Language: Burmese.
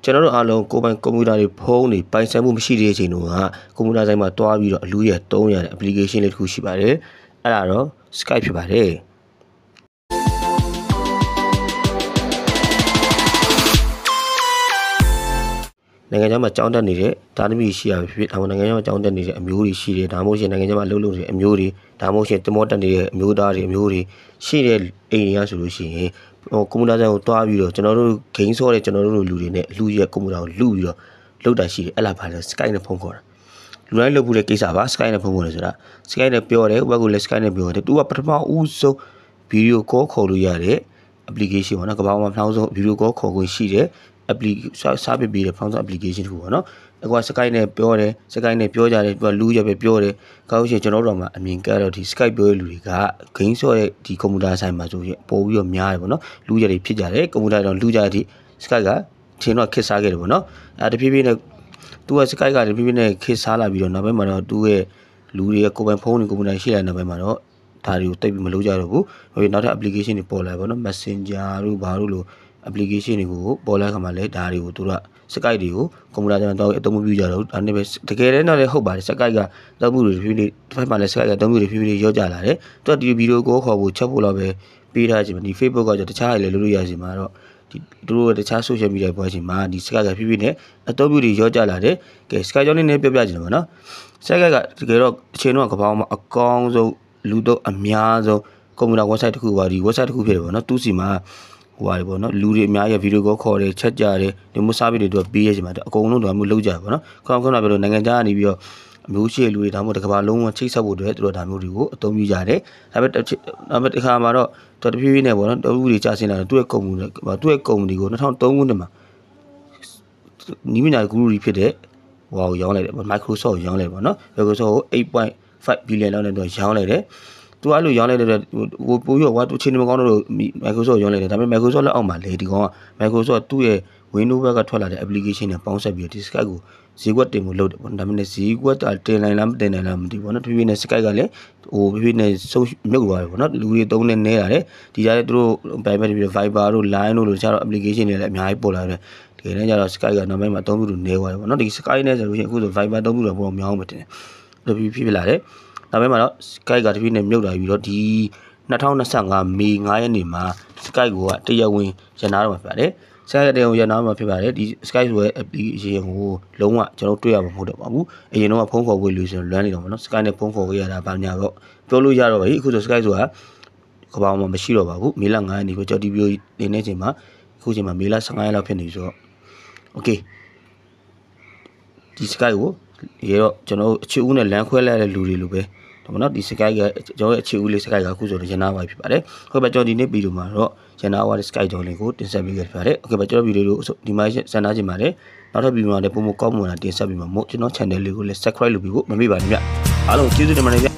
ကျွန်တော်တို့အားလုံးကိုယ်ပိုင်ကွန်ပျူတာတွေဖုန်းတွေပိုင်ဆိုင်မှုမရှိတဲ့အချိန်တုန်းကကွန်ပျူတာဆိုင်မှာတွားပြီးတော့အလူရ300တဲ့ application လေးတစ်ခုရှိပါတယ်အဲ့ဒါတော့ Skype ဖြစ်ပါတယ်နိုင်ငံခြားမှာကြောင်းတက်နေတဲ့တာသမီရှိရဖြစ်ဒါမှနိုင်ငံခြားမှာကြောင်းတက်နေတဲ့အမျိုးတွေရှိတယ်ဒါမှမဟုတ်ရှင်နိုင်ငံခြားမှာလှုပ်နေတဲ့အမျိုးတွေဒါမှမဟုတ်ရှင်တမောတက်နေတဲ့အမျိုးသားတွေအမျိုးတွေရှိတဲ့အိမ်တွေကဆိုလို့ရှိရင်ကွန်ပျူတာဆိုင်ကိုတွားပြီးတော့ကျွန်တော်တို့ဂိမ်းဆော့တဲ့ကျွန်တော်တို့လူတွေနဲ့လူရဲ့ကွန်ပျူတာကိုလူပြီးတော့လုတ်တာရှိတယ်အဲ့လားပါလဲ Skype နဲ့ဖုန်းခေါ်တာလူတိုင်းလုပ်ဖို့တဲ့ကိစ္စပါ Skype နဲ့ဖုန်းခေါ်တယ်ဆိုတာ Skype နဲ့ပြောတယ်ဘက်ကိုလည်း Skype နဲ့ပြောတယ်သူကပထမဦးဆုံးဗီဒီယိုကောခေါ်လို့ရတဲ့ application ပေါ့နော်ကမ္ဘာမှာပထမဆုံးဗီဒီယိုကောခေါ်ခွင့်ရှိတဲ့စားပစ်ပြီးတဲ့ phone application တခုပေါ့နော်အခုက Skype နဲ့ပြောတယ် Skype နဲ့ပြောကြတယ်သူကလူရပဲပြောတယ်ကောင်းရှင်ကျွန်တော်တို့တော့မှအမြင်ကတော့ဒီ Skype ပြောတဲ့လူတွေကဂိမ်းဆော့ရဲ့ဒီကွန်ပျူတာဆိုင်မှာဆိုရင်ပို့ပြီးတော့များတယ်ပေါ့နော်လူရတွေဖြစ်ကြတယ်ကွန်ပျူတာတော့လူကြတဲ့ Skype ကထင်တော့ခစ်စားခဲ့တယ်ပေါ့နော်အဲတဖြည်းဖြည်းနဲ့သူက Skype ကတဖြည်းဖြည်းနဲ့ခစ်စားလာပြီးတော့နောက်ပိုင်းမှာတော့သူ့ရဲ့လူတွေရဲ့ကိုယ်ပိုင်ဖုန်းတွေကွန်ပျူတာရှိတဲ့နောက်ပိုင်းမှာတော့ဒါတွေကိုတိတ်ပြီးမလုပ်ကြတော့ဘူးနောက်ထပ် application တွေပေါ်လာပေါ့နော် Messenger တို့ဘာလို့လို့ application တွေကိုပေါ်လာခါမှလဲဒါတွေကိုသူက Skype တွေကိုကွန်ပျူတာကျွန်တော်အသုံးမပြုကြတော့ဘူးဒါနဲ့ပဲတကယ်တမ်းတော့လည်းဟုတ်ပါတယ် Skype ကတောက်မှုတွေဖြည်းဖြည်းတစ်ဖက်မှာလည်း Skype ကတောက်မှုတွေဖြည်းဖြည်းရောကြလာတယ်သူကဒီဗီဒီယိုကိုခေါ်ဖို့ချက်ဖို့တော့ပဲပေးထားခြင်းဒီ Facebook ကတခြားလည်းလုပ်လို့ရစီမှာတော့ဒီသူတို့တခြား social media ပေါ်ရှင်မှာဒီ Skype ကဖြည်းဖြည်းနဲ့အသုံးပြုတွေရောကြလာတယ်ကဲ Skype ကြောင့်လည်းပြောပြခြင်းပါနော် Skype ကတကယ်တော့အချိန်တော့ကမ္ဘာမှာအကောင်းဆုံးလူတော့အများဆုံးကွန်ပျူတာ website တစ်ခုပါဒီ website တစ်ခုဖြစ်တယ်ပေါ့နော်သူစီမှာဟိုပါလေပေါ့နော်လူတွေအများကြီးဗီဒီယိုကောခေါ်တယ်ချက်ကြတယ်ဒီမျိုးစားပြီးတွေသူကပေးရချင်မှာအကုန်လုံးတော့မျိုးလောက်ကြပါတော့ခေါင်းပြောလို့နိုင်ငံခြားကနေပြီးတော့အမျိုးရှိလူတွေဒါမှမဟုတ်တစ်ကမ္ဘာလုံးဝချိတ်ဆက်ဖို့အတွက်သူတို့ဒါမျိုးတွေကိုအသုံးပြုကြတယ်ဒါပေမဲ့တစ်ခါမှာတော့သူတဖြည်းဖြည်းနဲ့ပေါ့နော်တူတွေကြာဆင်းလာတယ်သူ့ရဲ့ကုမ္ပဏီကို2003ခုနှစ်မှာနီးမညာဂူရူဖြစ်တဲ့ဟိုရောင်းလိုက်တယ် Microsoft ရောင်းလိုက်ပေါ့နော် Microsoft ကို 8.5 billion လောက်နဲ့တော့ရောင်းလိုက်တယ်သူအဲ့လိုရောင်းလိုက်တဲ့ပို့ရောသူချင်းမကောင်းတော့ Microsoft ရောင်းလိုက်တယ်ဒါပေမဲ့ Microsoft လက်အောက်မှာလေဒီကောင်က Microsoft သူ့ရဲ့ Windows ဘက်ကထွက်လာတဲ့ application နဲ့ပေါင်းဆက်ပြီးဒီ Skype ကိုဈေးကွက်တင်ဖို့လုပ်တယ်ပေါ့ဒါပေမဲ့ဈေးကွက်တင်နိုင်လားမတင်နိုင်လားမသိဘူးပေါ့နော်ဖြည်းဖြည်းနဲ့ Skype ကလည်းဟိုဖြည်းဖြည်းနဲ့ဆုံးမြုပ်သွားတယ်ပေါ့နော်လူတွေသုံးနေနေတာလေဒီကြားထဲသူတို့ဗိုင်ဘက်ပြီး Viber တို့ Line တို့လိုတခြားတော့ application တွေလည်းအများကြီးပေါ်လာတယ်တကယ်တမ်းကျတော့ Skype ကနောက်ပိုင်းမှာအသုံးပြုလို့နေသွားတယ်ပေါ့နော်ဒီ Skype နဲ့ဆိုလို့ရှိရင်အခုဆို Viber အသုံးပြုတော့ပုံများအောင်မတင်တယ်ဖြည်းဖြည်းလာတယ်နောက်ပိုင်းမှာတော့ Skype ကတဖြည်းဖြည်းနဲ့မြုပ်လာပြီးတော့ဒီ2025မေ9ရက်နေ့မှာ Skype ကိုတရားဝင်ရန်နာတော့မှာဖြစ်ပါတယ်။ Skype တရားဝင်ရန်နာမှာဖြစ်ပါတယ်ဒီ Skype ဆိုတဲ့ application ကိုလုံးဝကျွန်တော်တွေ့ရမှာမဟုတ်တော့ပါဘူး။အရင်တော့ဖုန်းခေါ်ဝေးလို့ဆိုလွမ်းနေတော့မှာနော် Skype နဲ့ဖုန်းခေါ်ဝေးရတာဗာညာတော့ပြောလို့ရတော့ပါပြီအခုဆို Skype ဆိုတာကဘာမှမရှိတော့ပါဘူးမေလ9ရက်နေ့ကိုကြော် TVO နေနေချိန်မှာအခုချိန်မှာမေလ15ရက်လောက်ဖြစ်နေဆိုတော့ Okay ဒီ Skype ကိုရေတော့ကျွန်တော်အချစ်ဦးနဲ့လမ်းခွဲလိုက်တဲ့လူတွေလိုပဲဒါပေါ့နော်ဒီ Skype ကကျွန်တော်ရဲ့အခြေဦးလေး Skype ကအခုဆိုတော့ရန်နာပါဖြစ်ပါတယ်ဟုတ်ပါကျွန်တော်ဒီနေ့ဗီဒီယိုမှာတော့ရန်နာဝါတဲ့ Skype ကြောင့်လေးကိုတင်ဆက်ပေးခဲ့ပါတယ်โอเคပါကျွန်တော်ဗီဒီယိုကိုဒီမှာစံနာချင်ပါတယ်နောက်ထပ်ဗီဒီယိုမှာလည်းပုံမကောက်မှန်တာတင်ဆက်ပေးမှာမို့ကျွန်တော် channel လေးကိုလည်း subscribe လုပ်ပြီးဖို့မမေ့ပါနဲ့ဗျအားလုံးကျေးဇူးတင်ပါတယ်ဗျ